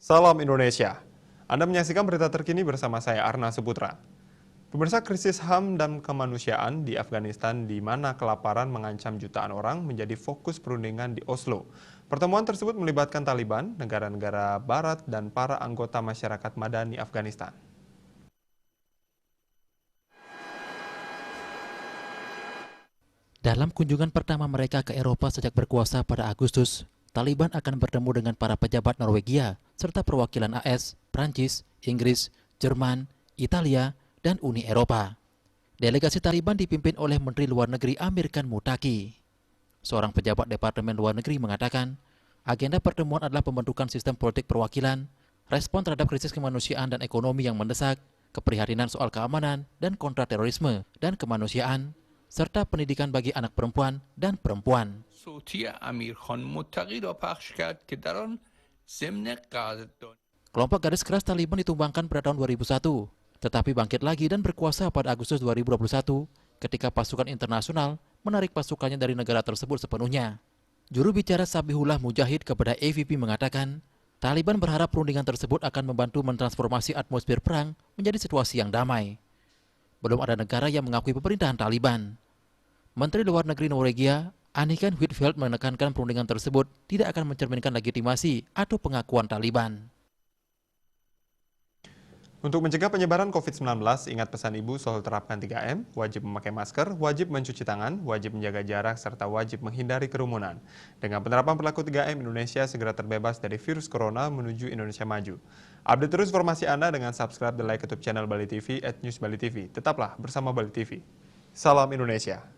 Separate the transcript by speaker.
Speaker 1: Salam Indonesia. Anda menyaksikan berita terkini bersama saya Arna Seputra. Pemirsa, krisis HAM dan kemanusiaan di Afghanistan di mana kelaparan mengancam jutaan orang menjadi fokus perundingan di Oslo. Pertemuan tersebut melibatkan Taliban, negara-negara barat, dan para anggota masyarakat madani Afghanistan.
Speaker 2: Dalam kunjungan pertama mereka ke Eropa sejak berkuasa pada Agustus, Taliban akan bertemu dengan para pejabat Norwegia, serta perwakilan AS, Prancis, Inggris, Jerman, Italia, dan Uni Eropa. Delegasi Taliban dipimpin oleh Menteri Luar Negeri Amir Khan Muttaqi. Seorang pejabat Departemen Luar Negeri mengatakan, agenda pertemuan adalah pembentukan sistem politik perwakilan, respon terhadap krisis kemanusiaan dan ekonomi yang mendesak, keprihatinan soal keamanan dan kontraterorisme dan kemanusiaan, serta pendidikan bagi anak perempuan dan perempuan. Kelompok garis keras Taliban ditumbangkan pada tahun 2001, tetapi bangkit lagi dan berkuasa pada Agustus 2021 ketika pasukan internasional menarik pasukannya dari negara tersebut sepenuhnya. Juru bicara Sabihullah Mujahid kepada AVP mengatakan, Taliban berharap perundingan tersebut akan membantu mentransformasi atmosfer perang menjadi situasi yang damai. Belum ada negara yang mengakui pemerintahan Taliban. Menteri Luar Negeri Norwegia, Anniken Huitfeldt menekankan perundingan tersebut tidak akan mencerminkan legitimasi atau pengakuan Taliban.
Speaker 1: Untuk mencegah penyebaran COVID-19, ingat pesan Ibu soal terapkan 3M, wajib memakai masker, wajib mencuci tangan, wajib menjaga jarak, serta wajib menghindari kerumunan. Dengan penerapan perilaku 3M, Indonesia segera terbebas dari virus corona menuju Indonesia maju. Update terus informasi Anda dengan subscribe dan like YouTube channel Bali TV @newsbalitv. Tetaplah bersama Bali TV. Salam Indonesia.